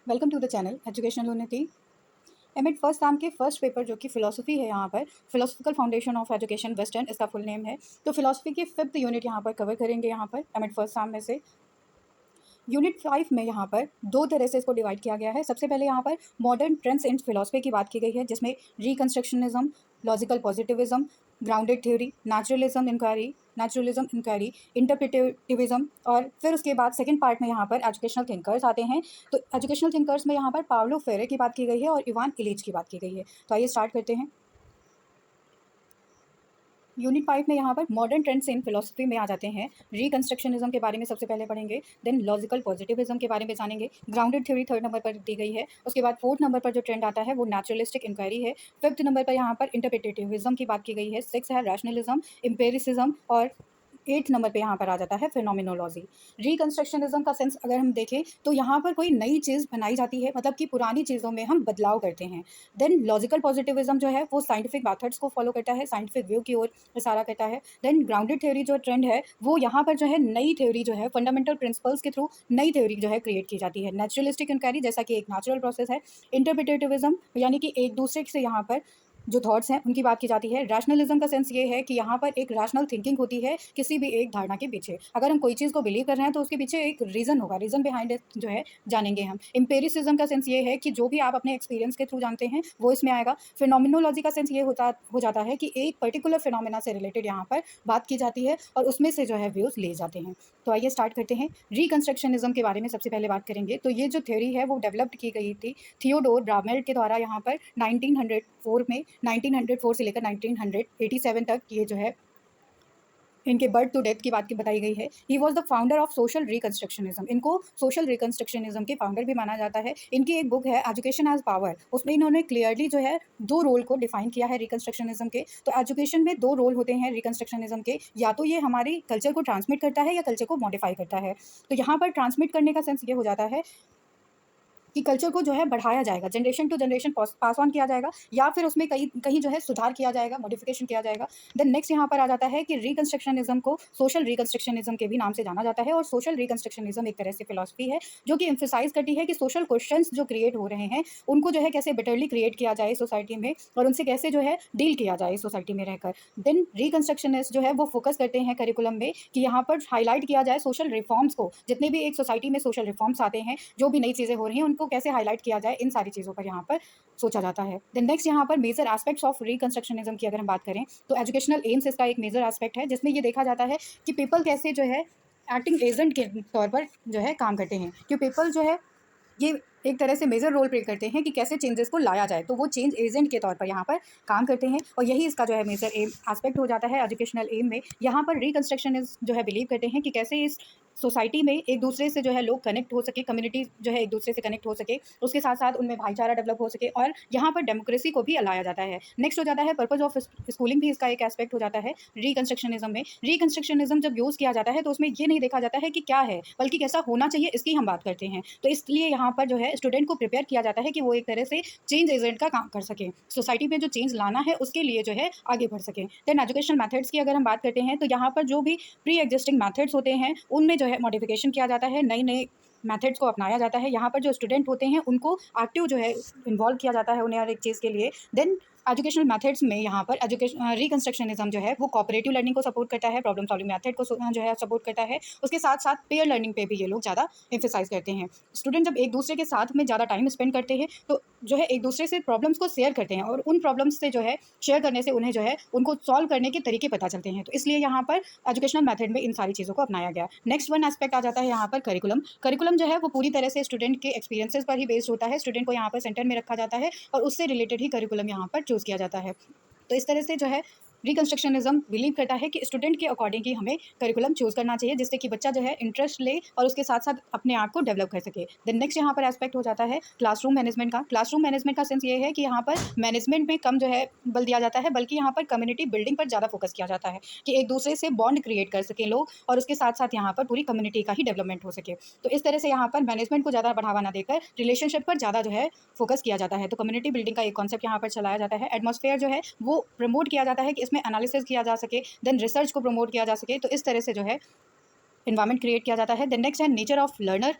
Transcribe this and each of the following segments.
Welcome to the channel educational Unnati. MEd first term के first paper जो कि philosophy है, यहाँ पर philosophical foundation of education western इसका फुल नेम है। तो फ़िलॉसफी के 5th यूनिट यहाँ पर कवर करेंगे। यहाँ पर एमएड फर्स्ट टर्म में से यूनिट 5 में यहाँ पर दो तरह से इसको डिवाइड किया गया है। सबसे पहले यहाँ पर मॉडर्न ट्रेंड्स इन फिलॉसफी की बात की गई है, जिसमें reconstructionism, logical positivism, grounded theory, naturalism inquiry, interpretivism, और फिर उसके बाद सेकंड पार्ट में यहाँ पर एजुकेशनल थिंकर्स आते हैं। तो एजुकेशनल थिंकर्स में यहाँ पर पाब्लो फ्रेरे की बात की गई है और इवान इलीच की बात की गई है। तो आइए स्टार्ट करते हैं। यूनिट 5 में यहाँ पर मॉडर्न ट्रेंड्स इन फिलोसफी में आ जाते हैं। रिकन्स्ट्रक्शनिज्म के बारे में सबसे पहले पढ़ेंगे, देन लॉजिकल पॉजिटिविज्म के बारे में जानेंगे। ग्राउंडेड थ्योरी थर्ड नंबर पर दी गई है। उसके बाद फोर्थ नंबर पर जो ट्रेंड आता है वो नेचुरलिस्टिक इंक्वायरी है। फिफ्थ नंबर पर यहाँ पर इंटरप्रिटेटिविज्म की बात की गई है। सिक्स है रैशनलिज्म, एम्पिरिसिज्म, और 8th नंबर पे यहाँ पर आ जाता है फिनोमिनोलॉजी। रिकन्स्ट्रक्शनिज्म का सेंस अगर हम देखें तो यहाँ पर कोई नई चीज़ बनाई जाती है, मतलब कि पुरानी चीज़ों में हम बदलाव करते हैं। देन लॉजिकल पॉजिटिविज्म जो है वो साइंटिफिक मेथड्स को फॉलो करता है, साइंटिफिक व्यू की ओर इशारा करता है। देन ग्राउंडेड थ्योरी जो ट्रेंड है वो यहाँ पर जो है नई थ्योरी जो है फंडामेंटल प्रिंसिपल्स के थ्रू नई थ्योरी जो है क्रिएट की जाती है। नेचुरलिस्टिक इंक्वायरी जैसा कि एक नेचुरल प्रोसेस है। इंटरप्रिटेटिविज्म यानी कि एक दूसरे से यहाँ पर जो थॉट्स हैं उनकी बात की जाती है। रैशनलिज्म का सेंस ये है कि यहाँ पर एक रैशनल थिंकिंग होती है किसी भी एक धारणा के पीछे। अगर हम कोई चीज़ को बिलीव कर रहे हैं तो उसके पीछे एक रीज़न होगा, रीज़न बिहाइंड इट जो है जानेंगे हम। एम्पिरिसिज्म का सेंस ये है कि जो भी आप अपने एक्सपीरियंस के थ्रू जानते हैं वो इसमें आएगा। फिनोमिनोलॉजी का सेंस ये हो जाता है कि एक पर्टिकुलर फिनोमिना से रिलेटेड यहाँ पर बात की जाती है और उसमें से जो है व्यूज़ ले जाते हैं। तो आइए स्टार्ट करते हैं। रिकन्स्ट्रक्शनिज्म के बारे में सबसे पहले बात करेंगे। तो ये जो थ्योरी है वो डेवलप्ड की गई थी थियोडोर ब्रामेल्ट के द्वारा यहाँ पर 1904 में। 1904 से लेकर 1987 तक ये जो है इनके बर्थ टू डेथ की बात की बताई गई है। He was the founder of social reconstructionism. इनको सोशल रिकन्स्ट्रक्शनिज्म के फाउंडर भी माना जाता है। इनकी एक बुक है एजुकेशन एज पावर, उसमें इन्होंने क्लियरली जो है दो रोल को डिफाइन किया है रिकन्स्ट्रक्शनिज्म के। तो एजुकेशन में दो रोल होते हैं रिकन्स्ट्रक्शनिज्म के, या तो ये हमारी कल्चर को ट्रांसमिट करता है या कल्चर को मॉडिफाई करता है। तो यहाँ पर ट्रांसमिट करने का सेंस ये हो जाता है कि कल्चर को जो है बढ़ाया जाएगा, generation to generation pass on किया जाएगा, या फिर उसमें कहीं कहीं जो है सुधार किया जाएगा, मॉडिफिकेशन किया जाएगा। देन नेक्स्ट यहाँ पर आ जाता है कि रिकन्स्ट्रक्शनिज्म को सोशल रिकन्स्ट्रक्शनिज्म के भी नाम से जाना जाता है। और सोशल रिकन्स्ट्रक्शनिज्म एक तरह से फिलॉसफी है जो कि एम्फेसाइज करती है कि सोशल क्वेश्चंस जो क्रिएट हो रहे हैं उनको जो है कैसे बेटरली क्रिएट किया जाए सोसाइटी में, और उनसे कैसे जो है डील किया जाए सोसाइटी में रहकर। देन रिकन्स्ट्रक्शनिस्ट जो है वो फोकस करते हैं करिकुलम में कि यहाँ पर हाईलाइट किया जाए सोशल रिफॉर्म्स को, जितने भी एक सोसाइटी में सोशल रिफॉर्म्स आते हैं, जो भी नई चीज़ें हो रही हैं उनको कैसे हाईलाइट किया जाए, इन सारी चीज़ों पर यहाँ पर सोचा जाता है। देन नेक्स्ट यहाँ पर मेजर एस्पेक्ट्स ऑफ रिकन्स्ट्रक्शनिज्म की अगर हम बात करें तो एजुकेशनल एम्स इसका एक मेजर एस्पेक्ट है, जिसमें ये देखा जाता है कि पीपल कैसे जो है एक्टिंग एजेंट के तौर पर जो है काम करते हैं, कि पीपल जो है ये एक तरह से मेजर रोल प्ले करते हैं कि कैसे चेंजेस को लाया जाए। तो वो चेंज एजेंट के तौर पर यहाँ पर काम करते हैं, और यही इसका जो है मेजर एम एस्पेक्ट हो जाता है एजुकेशनल एम में। यहाँ पर रिकन्स्ट्रक्शनिस्ट जो है बिलीव करते हैं कि कैसे इस सोसाइटी में एक दूसरे से जो है लोग कनेक्ट हो सके, कम्युनिटी जो है एक दूसरे से कनेक्ट हो सके, उसके साथ साथ उनमें भाईचारा डेवलप हो सके, और यहाँ पर डेमोक्रेसी को भी लाया जाता है। नेक्स्ट हो जाता है पर्पज ऑफ स्कूलिंग, भी इसका एक एस्पेक्ट हो जाता है रिकन्स्ट्रक्शनिज्म में। रिकन्स्ट्रक्शनिज्म जब यूज़ किया जाता है तो उसमें ये नहीं देखा जाता है कि क्या है, बल्कि कैसा होना चाहिए इसकी हम बात करते हैं। तो इसलिए यहाँ पर जो है स्टूडेंट को प्रिपेयर किया जाता है कि वो एक तरह से चेंज एजेंट का काम कर सके, सोसाइटी में जो चेंज लाना है उसके लिए जो है आगे बढ़ सके। देन एजुकेशनल मेथड्स की अगर हम बात करते हैं तो यहाँ पर जो भी प्री एग्जिस्टिंग मेथड्स होते हैं उनमें जो है मॉडिफिकेशन किया जाता है, नई नई मेथड्स को अपनाया जाता है। यहाँ पर जो स्टूडेंट होते हैं उनको एक्टिव जो है इन्वॉल्व किया जाता है उन्हें हर एक चीज़ के लिए। देन एजुकेशनल मेथड्स में यहाँ पर एजुकेशन रिकन्स्ट्रक्शनिज्म जो है वो कोऑपरेटिव लर्निंग को सपोर्ट करता है, प्रॉब्लम सॉल्विंग मेथड को जो है सपोर्ट करता है। उसके साथ साथ पेयर लर्निंग पे भी ये लोग ज़्यादा एम्फेसाइज करते हैं। स्टूडेंट जब एक दूसरे के साथ में ज़्यादा टाइम स्पेंड करते हैं तो जो है एक दूसरे से प्रॉब्लम्स को शेयर करते हैं, और उन प्रॉब्लम्स से जो है शेयर करने से उन्हें जो है उनको सॉल्व करने के तरीके पता चलते हैं। तो इसलिए यहाँ पर एजुकेशनल मेथड में इन सारी चीज़ों को अपनाया गया। नेक्स्ट वन एस्पेक्ट आ जाता है यहाँ पर करिकुलम। करिकुलम जो है वो पूरी तरह से स्टूडेंट के एक्सपीरियंसेस पर ही बेस्ड होता है, स्टूडेंट को यहाँ पर सेंटर में रखा जाता है और उससे रिलेटेड ही करिकुलम यहाँ पर चूज़ किया जाता है। तो इस तरह से जो है रिकन्स्ट्रक्शनिज्म बिलीव करता है कि स्टूडेंट के अकॉर्डिंग ही हमें करिकुलम चूज़ करना चाहिए, जिससे कि बच्चा जो है इंटरेस्ट ले और उसके साथ साथ अपने आप को डेवलप कर सके। देन नेक्स्ट यहाँ पर एस्पेक्ट हो जाता है क्लासरूम मैनेजमेंट का। क्लासरूम मैनेजमेंट का सेंस ये है कि यहाँ पर मैनेजमेंट में कम जो है बल दिया जाता है, बल्कि यहाँ पर कम्युनिटी बिल्डिंग पर ज़्यादा फोकस किया जाता है कि एक दूसरे से बॉन्ड क्रिएट कर सकें लोग, और उसके साथ साथ यहाँ पर पूरी कम्युनिटी का ही डेवलपमेंट हो सके। तो इस तरह से यहाँ पर मैनेजमेंट को ज़्यादा बढ़ावा ना देकर रिलेशनशिप पर ज़्यादा जो है फोकस किया जाता है। तो कम्युनिटी बिल्डिंग का एक कॉन्सेप्ट यहाँ पर चलाया जाता है। एटमॉस्फेयर जो है वो प्रमोट किया जाता है कि इसमें एनालिसिस किया जा सके, देन रिसर्च को प्रमोट किया जा सके। तो इस तरह से जो है इन्वायरमेंट क्रिएट किया जाता है। देन नेक्स्ट है नेचर ऑफ लर्नर।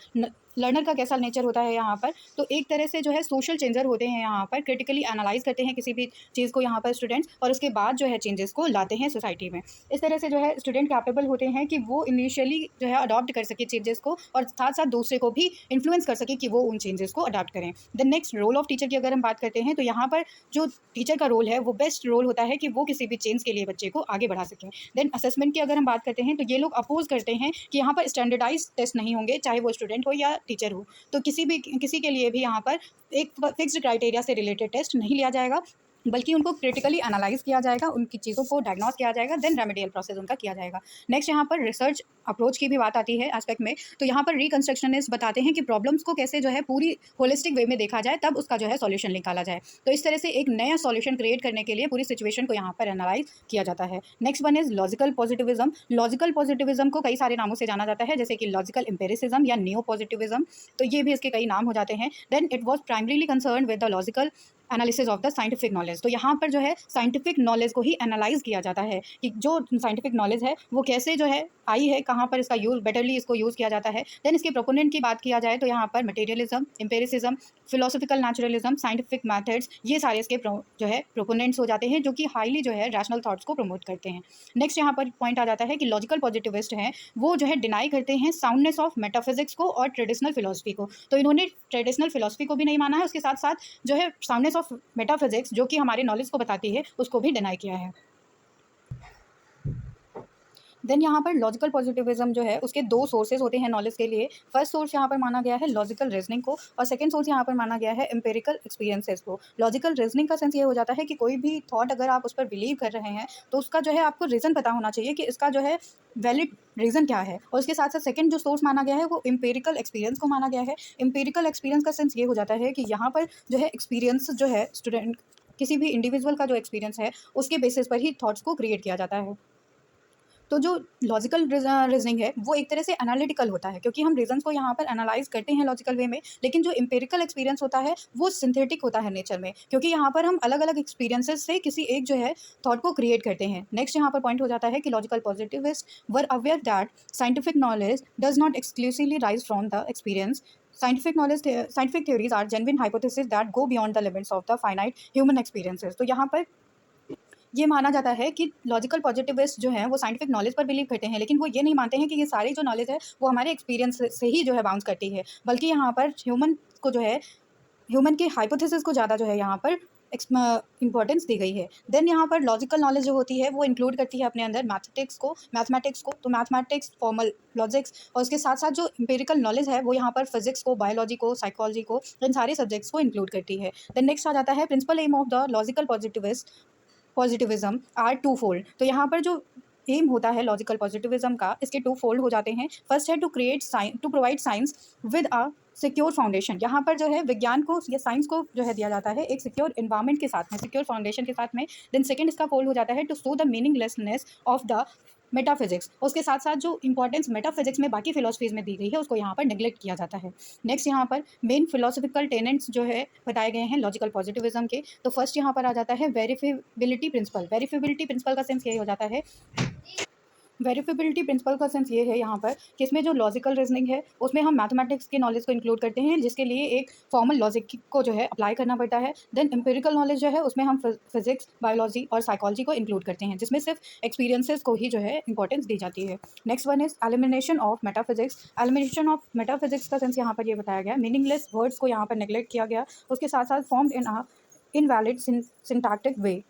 लर्नर का कैसा नेचर होता है यहाँ पर, तो एक तरह से जो है सोशल चेंजर होते हैं यहाँ पर, क्रिटिकली एनालाइज करते हैं किसी भी चीज़ को यहाँ पर स्टूडेंट्स, और उसके बाद जो है चेंजेस को लाते हैं सोसाइटी में। इस तरह से जो है स्टूडेंट कैपेबल होते हैं कि वो इनिशियली जो है अडॉप्ट कर सके चेंजेस को, और साथ साथ दूसरे को भी इन्फ्लुएंस कर सके कि वो उन चेंजेस को अडॉप्ट करें। The next role of teacher की अगर हम बात करते हैं तो यहाँ पर जो टीचर का रोल है वो बेस्ट रोल होता है कि वो किसी भी चेंज के लिए बच्चे को आगे बढ़ा सकें। देन असेसमेंट की अगर हम बात करते हैं तो ये लोग अपोज करते हैं कि यहाँ पर स्टैंडर्डाइज टेस्ट नहीं होंगे, चाहे वो स्टूडेंट हो या टीचर हो। तो किसी के लिए भी यहाँ पर एक फिक्स्ड क्राइटेरिया से रिलेटेड टेस्ट नहीं लिया जाएगा, बल्कि उनको क्रिटिकली एनालाइज किया जाएगा, उनकी चीज़ों को डायग्नोस किया जाएगा, देन रेमेडियल प्रोसेस उनका किया जाएगा। नेक्स्ट यहाँ पर रिसर्च अप्रोच की भी बात आती है एस्पेक्ट में, तो यहाँ पर रिकंस्ट्रक्शनिस्ट बताते हैं कि प्रॉब्लम्स को कैसे जो है पूरी होलिस्टिक वे में देखा जाए, तब उसका जो है सॉल्यूशन निकाला जाए। तो इस तरह से एक नया सॉल्यूशन क्रिएट करने के लिए पूरी सिचुएशन को यहाँ पर एनालाइज किया जाता है। Next one is logical positivism. Logical positivism को कई सारे नामों से जाना जाता है, जैसे कि लॉजिकल एम्पेरिसिज्म या नियो पॉजिटिविज्म, तो ये भी इसके कई नाम हो जाते हैं। Then it was primarily concern with the logical analysis of the scientific knowledge. तो यहाँ पर जो है साइंटिफिक नॉलेज को ही एनालाइज किया जाता है कि जो साइंटिफिक नॉलेज है वो कैसे जो है आई है, कहाँ पर इसका यूज़ बेटरली इसको यूज़ किया जाता है। देन इसके प्रोपोनेंट की बात किया जाए तो यहाँ पर materialism, empiricism, philosophical naturalism, scientific methods, ये सारे इसके जो है प्रोपोनेंट्स हो जाते हैं, जो कि हाईली जो है रैशनल थॉट्स को प्रमोट करते हैं। नेक्स्ट यहाँ पर पॉइंट आ जाता है कि लॉजिकल पॉजिटिविस्ट हैं वो जो है डिनाई करते हैं साउंडनेस ऑफ मेटाफिजिक्स को और ट्रेडिशनल फिलोसफी को। तो इन्होंने ट्रेडिशनल फिलोसफी को भी नहीं माना है, उसके साथ साथ जो है साउंडनेस ऑफ मेटाफिजिक्स जो कि हमारे नॉलेज को बताती है उसको भी डिनाई किया है। देन यहाँ पर लॉजिकल पॉजिटिविज्म जो है उसके दो सोर्सेज होते हैं नॉलेज के लिए। फर्स्ट सोर्स यहाँ पर माना गया है लॉजिकल रीजनिंग को, और सेकंड सोर्स यहाँ पर माना गया है एम्पेरिकल एक्सपीरियंसेस को। लॉजिकल रीजनिंग का सेंस ये हो जाता है कि कोई भी थॉट अगर आप उस पर बिलीव कर रहे हैं तो उसका जो है आपको रीज़न पता होना चाहिए कि इसका जो है वैलिड रीज़न क्या है। और उसके साथ साथ सेकंड जो सोर्स माना गया है वो एम्पेरिकल एक्सपीरियंस को माना गया है। एम्पेरिकल एक्सपीरियंस का सेंस ये हो जाता है कि यहाँ पर जो है एक्सपीरियंस जो है स्टूडेंट किसी भी इंडिविजुअल का जो एक्सपीरियंस है उसके बेसिस पर ही थॉट्स को क्रिएट किया जाता है। तो जो लॉजिकल रीजनिंग है वो एक तरह से एनालिटिकल होता है, क्योंकि हम रीजन्स को यहाँ पर एनालाइज करते हैं लॉजिकल वे में, लेकिन जो एम्पेरिकल एक्सपीरियंस होता है वो सिंथेटिक होता है नेचर में, क्योंकि यहाँ पर हम अलग अलग एक्सपीरियंसेस से किसी एक जो है थॉट को क्रिएट करते हैं। नेक्स्ट यहाँ पर पॉइंट हो जाता है कि logical positivist were aware that scientific knowledge does not exclusively rise from the experience. Scientific theories are genuine hypotheses that go beyond the limits of the finite human experiences। तो यहाँ पर ये माना जाता है कि लॉजिकल पॉजिटिविस्ट जो हैं वो साइंटिफिक नॉलेज पर बिलीव करते हैं, लेकिन वो ये नहीं मानते हैं कि ये सारी जो नॉलेज है वो हमारे एक्सपीरियंस से ही जो है बाउंस करती है, बल्कि यहाँ पर ह्यूमन के हाइपोथेसिस को ज़्यादा जो है यहाँ पर इंपॉर्टेंस दी गई है। देन यहाँ पर लॉजिकल नॉलेज जो होती है वो इंक्लूड करती है अपने अंदर मैथमेटिक्स को, तो मैथमेटिक्स, फॉर्मल लॉजिक्स, और उसके साथ साथ जो इंपेरिकल नॉलेज है वो यहाँ पर फिजिक्स को, बायोलॉजी को, साइकोलॉजी को, इन सारे सब्जेक्ट्स को इंक्लूड करती है। देन नेक्स्ट आ जाता है principal aim of the logical positivism are two fold. तो यहाँ पर जो एम होता है लॉजिकल पॉजिटिविज्म का, इसके टू फोल्ड हो जाते हैं। फर्स्ट है to provide science with a secure foundation. यहाँ पर जो है विज्ञान को या साइंस को जो है दिया जाता है एक सिक्योर इन्वायरमेंट के साथ में, सिक्योर फाउंडेशन के साथ में। देन सेकंड इसका फोल्ड हो जाता है to show the meaninglessness of the metaphysics. उसके साथ साथ जो इंपॉर्टेंस मेटाफिजिक्स में बाकी फिलोसफीज में दी गई है उसको यहाँ पर नेग्लेक्ट किया जाता है। नेक्स्ट यहाँ पर मेन फिलोसफिकल टेनेंट्स जो है बताए गए हैं लॉजिकल पॉजिटिविज्म के। तो फर्स्ट यहाँ पर आ जाता है वेरिफिबिलिटी प्रिंसिपल। वेरिफिबिलिटी प्रिंसिपल का सेंस यही हो जाता है, वेरिफिबिलिटी प्रिंसिपल का सेंस ये है यहाँ पर कि इसमें जो लॉजिकल रीजनिंग है उसमें हम मैथमेटिक्स के नॉलेज को इंक्लूड करते हैं, जिसके लिए एक फॉर्मल लॉजिक को जो है अप्लाई करना पड़ता है। देन एम्पेरिकल नॉलेज जो है उसमें हम फिजिक्स, बायोलॉजी और साइकोलॉजी को इंक्लूड करते हैं, जिसमें सिर्फ एक्सपीरियंसेस को ही जो है इंपॉर्टेंस दी जाती है। Next one is elimination of metaphysics. Elimination of metaphysics का सेंस यहाँ पर ये बताया गया, मीनिंगलेस वर्ड्स को यहाँ पर नेग्लेक्ट किया गया, उसके साथ साथ formed in a invalid syntactic way.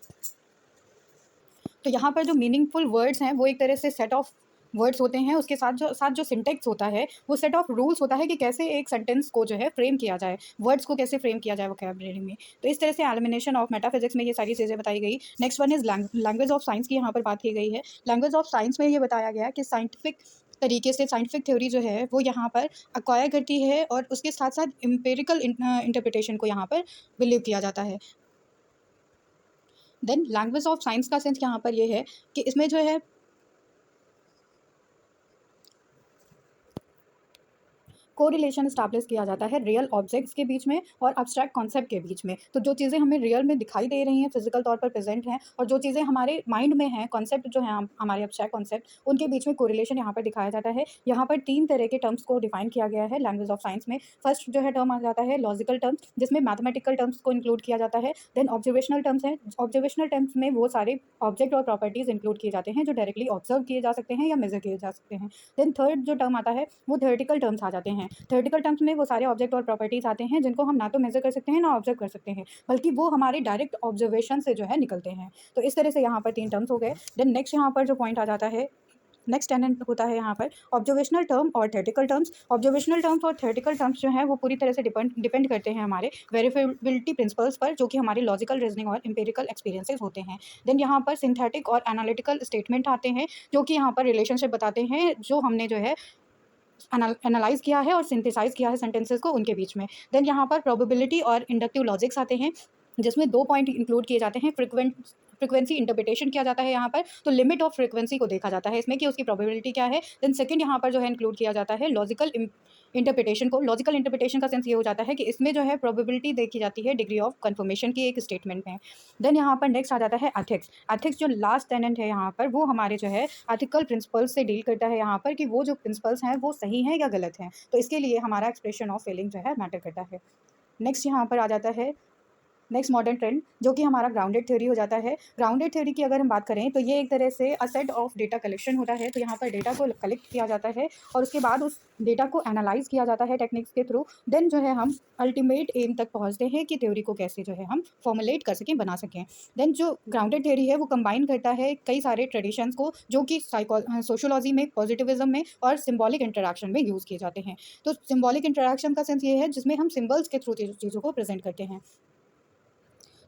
तो यहाँ पर जो मीनिंगफुल वर्ड्स हैं वो एक तरह से सेट ऑफ वर्ड्स होते हैं, उसके साथ जो सिंटेक्स होता है वो सेट ऑफ रूल्स होता है कि कैसे एक सेंटेंस को जो है फ्रेम किया जाए, वर्ड्स को कैसे फ्रेम किया जाए वोकैबुलरी में। तो इस तरह से एलिमिनेशन ऑफ मेटाफिजिक्स में ये सारी चीज़ें बताई गई। Next one is language of science की यहाँ पर बात की गई है। लैंग्वेज ऑफ साइंस में ये बताया गया कि साइंटिफिक तरीके से साइंटिफिक थ्योरी जो है वो यहाँ पर अक्वायर करती है, और उसके साथ साथ एम्पेरिकल इंटरप्रिटेशन को यहाँ पर बिलीव किया जाता है। देन लैंग्वेज ऑफ साइंस का सेंस यहाँ पर ये है कि इसमें जो है कोरिलेशन इस्टेब्लिश किया जाता है रियल ऑब्जेक्ट्स के बीच में और अब्स्ट्रैक्ट कॉन्सेप्ट के बीच में। तो जो चीज़ें हमें रियल में दिखाई दे रही हैं, फिजिकल तौर पर प्रेजेंट हैं, और जो चीज़ें हमारे माइंड में हैं, कॉन्सेप्ट जो हैं हमारे अब्स्ट्रैक्ट कॉन्सेप्ट, उनके बीच में कोरिलेशन यहाँ पर दिखाया जाता है। यहाँ पर 3 तरह के टर्म्स को डिफाइन किया गया है लैंग्वेज ऑफ साइंस में। फर्स्ट जो है टर्म आ जाता है लॉजिकल टर्म्स, जिसमें मैथमेटिकल टर्म्स को इंक्लूड किया जाता है। देन ऑब्जर्वेशनल टर्म्स हैं। ऑब्जर्वेशनल टर्म्स में वो सारे ऑब्जेक्ट और प्रॉपर्टीज इंक्लूड किए जाते हैं जो डायरेक्टली ऑब्जर्व किए जा सकते हैं या मेजर किए जा सकते हैं। देन थर्ड जो टर्म आता है वो थ्योरेटिकल टर्म्स आ जाते हैं। थ्योरेटिकल टर्म्स में वो सारे ऑब्जेक्ट और प्रॉपर्टीज आते हैं जिनको हम ना तो मेजर कर सकते हैं ना ऑब्जर्व कर सकते हैं, बल्कि वो हमारे डायरेक्ट ऑब्जर्वेशन से जो है निकलते हैं। तो इस तरह से यहाँ पर 3 टर्म्स हो गए। देन नेक्स्ट यहाँ पर जो पॉइंट आ जाता है, नेक्स्ट टेनेंट होता है यहाँ पर ऑब्जर्वेशनल टर्म और थ्योरेटिकल टर्म्स। ऑब्जर्वेशनल टर्म्स और थ्योरेटिकल टर्म्स जो हैं वो पूरी तरह से डिपेंड करते हैं हमारे वेरिफिएबिलिटी प्रिंसिपल्स पर, जो कि हमारे लॉजिकल रीजनिंग और एम्पिरिकल एक्सपीरियंसेस होते हैं। देन यहाँ पर सिंथेटिक और एनालिटिकल स्टेटमेंट आते हैं, जो कि यहाँ पर रिलेशनशिप बताते हैं जो हमने जो है एनालाइज किया है और सिंथेसाइज किया है सेंटेंसेस को उनके बीच में। देन यहाँ पर प्रोबेबिलिटी और इंडक्टिव लॉजिक्स आते हैं, जिसमें 2 पॉइंट इंक्लूड किए जाते हैं। फ्रीक्वेंसी इंटरप्रिटेशन किया जाता है यहाँ पर, तो लिमिट ऑफ फ्रीक्वेंसी को देखा जाता है इसमें कि उसकी प्रोबेबिलिटी क्या है। देन सेकंड यहाँ पर जो है इंक्लूड किया जाता है लॉजिकल इंटरप्रिटेशन को। लॉजिकल इंटरप्रिटेशन का सेंस ये हो जाता है कि इसमें जो है प्रोबेबिलिटी देखी जाती है डिग्री ऑफ कन्फर्मेशन की एक स्टेटमेंट में। देन यहाँ पर नेक्स्ट आ जाता है एथिक्स। एथिक्स जो लास्ट टेनेंट है यहाँ पर, वो हमारे जो है एथिकल प्रिंसिपल्स से डील करता है यहाँ पर, कि वो जो प्रिंसिपल्स हैं वो सही हैं या गलत हैं। तो इसके लिए हमारा एक्सप्रेशन ऑफ फीलिंग जो है मैटर करता है। नेक्स्ट यहाँ पर आ जाता है नेक्स्ट मॉडर्न ट्रेंड, जो कि हमारा ग्राउंडेड थ्योरी हो जाता है। ग्राउंडेड थ्योरी की अगर हम बात करें तो ये एक तरह से a set of data collection होता है। तो यहाँ पर डेटा को कलेक्ट किया जाता है और उसके बाद उस डेटा को एनालाइज किया जाता है टेक्निक्स के थ्रू। देन जो है हम अल्टीमेट एम तक पहुँचते हैं कि थ्योरी को कैसे जो है हम फॉर्मुलेट कर सकें, बना सकें। देन जो ग्राउंडेड थ्योरी है वो कंबाइन करता है कई सारे ट्रेडिशंस को, जो कि सोशोलॉजी में, पॉजिटिविज्म में और सिम्बॉलिक इंटरेक्शन में यूज़ किए जाते हैं। तो सिम्बॉलिक इंटरेक्शन का सेंस ये है जिसमें हम सिम्बल्स के थ्रू चीज़ों को प्रेजेंट करते हैं।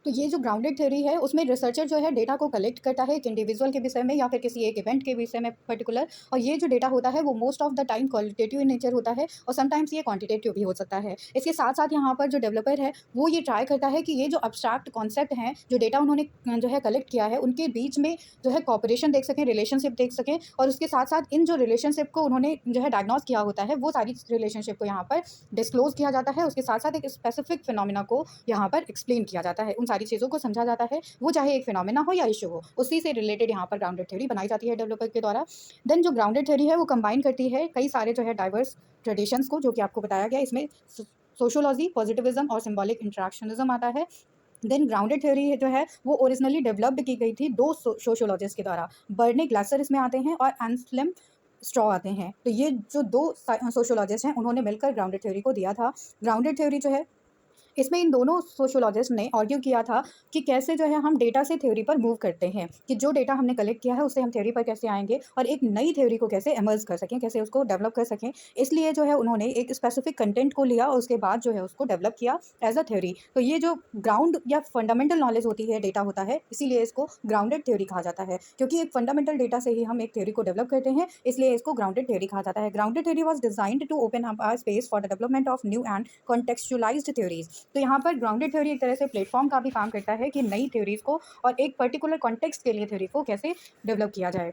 तो ये जो ग्राउंडेड थ्योरी है उसमें रिसर्चर जो है डेटा को कलेक्ट करता है एक इंडिविजुअल के विषय में या फिर किसी एक इवेंट के विषय में पर्टिकुलर, और ये जो डेटा होता है वो most of the time qualitative in nature होता है और समटाइम्स ये क्वांटिटेटिव भी हो सकता है। इसके साथ साथ यहाँ पर जो डेवलपर है वो ये ट्राई करता है कि ये जो अब्स्ट्रैक्ट कॉन्सेप्ट हैं, जो डेटा उन्होंने जो है कलेक्ट किया है, उनके बीच में जो है कॉपरेशन देख सकें, रिलेशनशिप देख सकें, और उसके साथ साथ इन जो रिलेशनशिप को उन्होंने जो है डायग्नोस किया होता है वो सारी रिलेशनशिप को यहाँ पर डिस्क्लोज किया जाता है। उसके साथ साथ एक स्पेसिफिक फिनोमिना को यहाँ पर एक्सप्लेन किया जाता है, उन सारी चीज़ों को समझा जाता है, वो चाहे एक फिनोमिना हो या इशू हो, उसी से रिलेटेड यहाँ पर ग्राउंडेड थ्योरी बनाई जाती है डेवलपर के द्वारा। देन जो ग्राउंडेड थ्योरी है वो कंबाइन करती है कई सारे जो है डाइवर्स ट्रेडिशंस को, जो कि आपको बताया गया। इसमें सोशोलॉजी, पॉजिटिविज्म और सिम्बॉलिक इंटरेक्शनिज्म आता है। देन ग्राउंडेड थ्योरी जो है वो ओरिजिनली डेवलप्ड की गई थी 2 सोशियोलॉजिस्ट के द्वारा। बर्ने ग्लासर इसमें आते हैं और एंसलेम स्ट्रॉ आते हैं। तो ये जो 2 सोशियोलॉजिस्ट हैं उन्होंने मिलकर ग्राउंडेड थ्योरी को दिया था। ग्राउंडेड थ्योरी जो है इसमें इन दोनों सोशियोलॉजिस्ट ने आर्ग्यू किया था कि कैसे जो है हम डेटा से थ्योरी पर मूव करते हैं, कि जो डेटा हमने कलेक्ट किया है उससे हम थ्योरी पर कैसे आएंगे और एक नई थ्योरी को कैसे एमर्ज कर सकें, कैसे उसको डेवलप कर सकें। इसलिए जो है उन्होंने एक स्पेसिफिक कंटेंट को लिया और उसके बाद जो है उसको डेवलप किया एज अ थ्योरी। तो ये जो ग्राउंड या फंडामेंटल नॉलेज होती है, डेटा होता है, इसीलिए इसको ग्राउंडेड थ्योरी कहा जाता है, क्योंकि एक फंडामेंटल डेटा से ही हम एक थ्योरी को डेवलप करते हैं, इसलिए इसको ग्राउंडेड थ्योरी कहा जाता है। Grounded theory was designed to open up a space for the development of new and contextualised theories. तो यहाँ पर ग्राउंडेड थ्योरी एक तरह से प्लेटफॉर्म का भी काम करता है कि नई थ्योरीज को और एक पर्टिकुलर कॉन्टेक्स्ट के लिए थ्योरी को कैसे डेवलप किया जाए।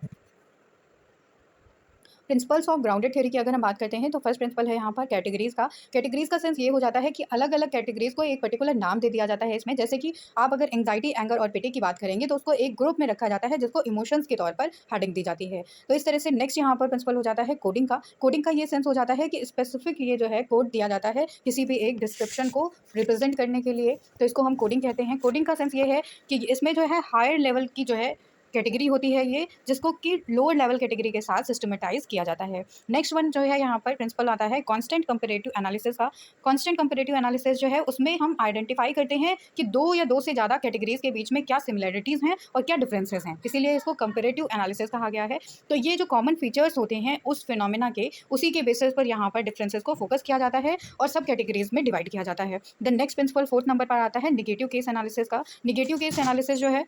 प्रिंसिपल्स ऑफ ग्राउंडेड थ्योरी की अगर हम बात करते हैं तो फर्स्ट प्रिंसिपल है यहाँ पर कैटेगरीज का। कैटेगरीज का सेंस ये हो जाता है कि अलग अलग कैटेगरीज को एक पर्टिकुलर नाम दे दिया जाता है इसमें। जैसे कि आप अगर एंग्जाइटी, एंगर और पिटी की बात करेंगे तो उसको एक ग्रुप में रखा जाता है जिसको इमोशंस के तौर पर हेडिंग दी जाती है। तो इस तरह से नेक्स्ट यहाँ पर प्रिंसिपल हो जाता है कोडिंग का। कोडिंग का ये सेंस हो जाता है कि स्पेसिफिक ये जो है कोड दिया जाता है किसी भी एक डिस्क्रिप्शन को रिप्रेजेंट करने के लिए, तो इसको हम कोडिंग कहते हैं। कोडिंग का सेंस ये है कि इसमें जो है हायर लेवल की जो है कैटेगरी होती है ये, जिसको कि लोअर लेवल कैटेगरी के साथ सिस्टमेटाइज किया जाता है। नेक्स्ट वन जो है यहाँ पर प्रिंसिपल आता है कांस्टेंट कंपैरेटिव एनालिसिस का। कांस्टेंट कंपैरेटिव एनालिसिस जो है उसमें हम आइडेंटिफाई करते हैं कि 2 या 2 से ज़्यादा कैटेगरीज के बीच में क्या सिमिलरिटीज़ हैं और क्या डिफरेंसेस हैं, इसीलिए इसको कंपैरेटिव एनालिसिस कहा गया है। तो ये जो कॉमन फीचर्स होते हैं उस फिनोमिना के, उसी के बेसिस पर यहाँ पर डिफरेंसेस को फोकस किया जाता है और सब कैटेगरीज में डिवाइड किया जाता है। The next principle 4th number पर आता है निगेटिव केस एनालिसिस का। निगेटिव केस एनालिसिस जो है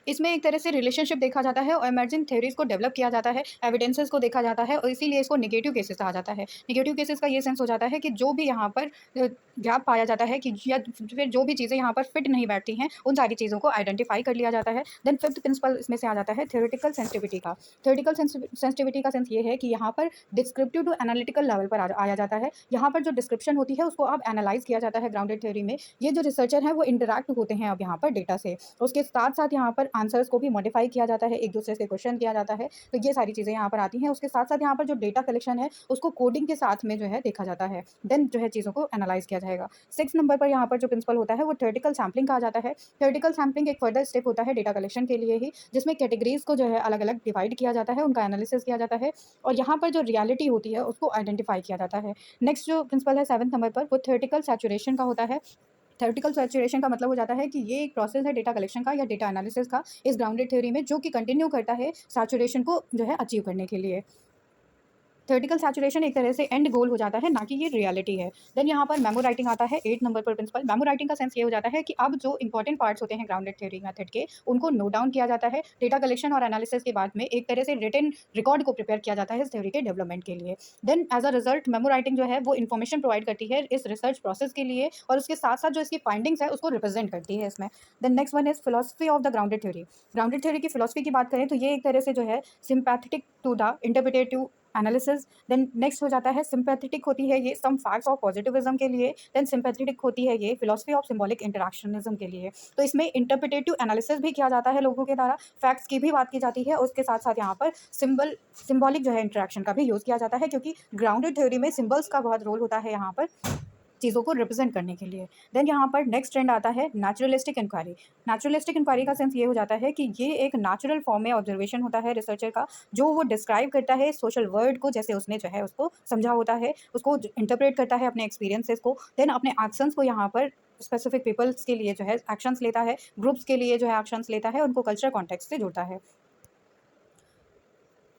इसमें एक तरह से रिलेशनशिप देखा जाता है और इमर्जिंग थ्योरीज को डेवलप किया जाता है, एविडेंसेस को देखा जाता है और इसीलिए इसको नेगेटिव केसेस कहा जाता है। नेगेटिव केसेस का ये सेंस हो जाता है कि जो भी यहाँ पर गैप पाया जाता है कि या फिर जो भी चीज़ें यहाँ पर फिट नहीं बैठती हैं, उन सारी चीज़ों को आइडेंटिफाई कर लिया जाता है। देन फिफ्थ प्रिंसिपल इसमें से आ जाता है थ्योरेटिकल सेंसिटिविटी का। थ्योरेटिकल सेंसिटिविटी का सेंस ये है कि यहाँ पर डिस्क्रिप्टिव टू एनालिटिकल लेवल पर आया जाता है। यहाँ पर जो डिस्क्रिप्शन होती है उसको अब एनालाइज किया जाता है ग्राउंडेड थ्योरी में। ये जो रिसर्चर हैं वो इंटरैक्ट होते हैं अब यहाँ पर डेटा से, उसके साथ साथ यहाँ पर आंसर्स को भी मॉडिफाई किया जाता है, एक दूसरे से क्वेश्चन किया जाता है। तो ये सारी चीज़ें यहाँ पर आती हैं। उसके साथ साथ यहाँ पर जो डेटा कलेक्शन है उसको कोडिंग के साथ में जो है देखा जाता है, देन जो है चीज़ों को एनालाइज किया जाएगा। 6 नंबर पर यहाँ पर जो प्रिंसिपल होता है वो थ्योरेटिकल सैम्पलिंग कहा जाता है। थ्योरेटिकल सैम्पलिंग एक फर्दर स्टेप होता है डेटा कलेक्शन के लिए ही, जिसमें कैटेगरीज को जो है अलग अलग डिवाइड किया जाता है, उनका एनालिसिस किया जाता है और यहाँ पर जो रियलिटी होती है उसको आइडेंटिफाई किया जाता है। नेक्स्ट जो प्रिंसिपल है 7 नंबर पर वो थ्योरेटिकल सैचुरेशन का होता है। थ्योरेटिकल सैचुरेशन का मतलब हो जाता है कि ये एक प्रोसेस है डेटा कलेक्शन का या डेटा एनालिसिस का इस ग्राउंडेड थ्योरी में, जो कि कंटिन्यू करता है सैचुरेशन को जो है अचीव करने के लिए। थ्योरेटिकल सैचुरेशन एक तरह से एंड गोल हो जाता है, ना कि ये रियलिटी है। देन यहाँ पर मेमो राइटिंग आता है 8 नंबर पर प्रिंसिपल। मेमो राइटिंग का सेंस ये हो जाता है कि अब जो इंपॉर्टेंट पार्ट्स होते हैं ग्राउंडेड थ्योरी मेथड के, उनको नोट डाउन किया जाता है। डेटा कलेक्शन और एनालिसिस के बाद में एक तरह से रिटन रिकॉर्ड को प्रिपेयर किया जाता है इस थ्योरी के डेवलपमेंट के लिए। Then as a result memo writing जो है वो इन्फॉर्मेशन प्रोवाइड करती है इस रिसर्च प्रोसेस के लिए और उसके साथ साथ जो इसकी फाइंडिंग्स है उसको रिप्रेजेंट करती है इसमें। Then next one is philosophy of the grounded theory. Grounded theory की फिलोसफी की बात करें तो ये एक तरह से जो है sympathetic to the interpretative analysis. Then next हो जाता है सिंपैथेटिक होती है ये सम फैक्ट्स ऑफ पॉजिटिविज्म के लिए। देन सिंपैथेटिक होती है ये फिलॉसफी ऑफ सिंबॉलिक इंटरैक्शनिज्म के लिए। तो इसमें इंटरप्रिटेटिव एनालिसिस भी किया जाता है लोगों के द्वारा, फैक्ट्स की भी बात की जाती है और उसके साथ साथ यहाँ पर सिंबॉलिक जो है इंटरैक्शन का भी यूज़ किया जाता है, क्योंकि ग्राउंडेड थ्योरी में सिंबल्स का बहुत रोल होता है यहाँ पर चीज़ों को रिप्रेजेंट करने के लिए। देन यहाँ पर नेक्स्ट ट्रेंड आता है नेचुरलिस्टिक इंक्वायरी। नेचुरलिस्टिक इंक्वायरी का सेंस ये हो जाता है कि ये एक नेचुरल फॉर्म में ऑब्जर्वेशन होता है रिसर्चर का, जो वो डिस्क्राइब करता है सोशल वर्ल्ड को, जैसे उसने जो है उसको समझा होता है, उसको इंटरप्रेट करता है अपने एक्सपीरियंसेस को, देन अपने एक्शंस को यहाँ पर स्पेसिफिक पीपल्स के लिए जो है एक्शंस लेता है, ग्रुप्स के लिए जो है एक्शंस लेता है, उनको कल्चर कॉन्टेक्स्ट से जोड़ता है।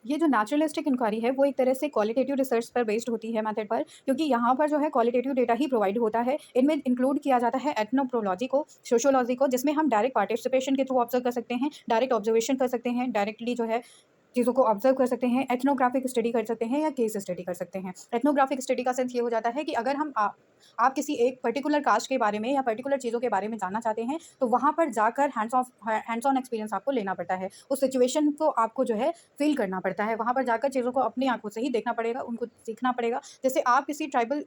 ये जो नेचुरलिस्टिक इंक्वायरी है वो एक तरह से क्वालिटेटिव रिसर्च पर बेस्ड होती है मेथड पर, क्योंकि यहाँ पर जो है क्वालिटेटिव डेटा ही प्रोवाइड होता है। इनमें इंक्लूड किया जाता है एथनोप्रोलॉजी को, सोशियोलॉजी को, जिसमें हम डायरेक्ट पार्टिसिपेशन के थ्रू ऑब्जर्व कर सकते हैं, डायरेक्ट ऑब्जर्वेशन कर सकते हैं, डायरेक्टली जो है चीज़ों को ऑब्जर्व कर सकते हैं, एथनोग्राफिक स्टडी कर सकते हैं या केस स्टडी कर सकते हैं। एथनोग्राफिक स्टडी का सेंस ये हो जाता है कि अगर हम आप किसी एक पर्टिकुलर कास्ट के बारे में या पर्टिकुलर चीज़ों के बारे में जानना चाहते हैं, तो वहाँ पर जाकर हैंड्स ऑन एक्सपीरियंस आपको लेना पड़ता है, उस सिचुएशन को आपको जो है फील करना पड़ता है, वहाँ पर जाकर चीज़ों को अपनी आंखों से ही देखना पड़ेगा, उनको सीखना पड़ेगा। जैसे आप किसी ट्राइबल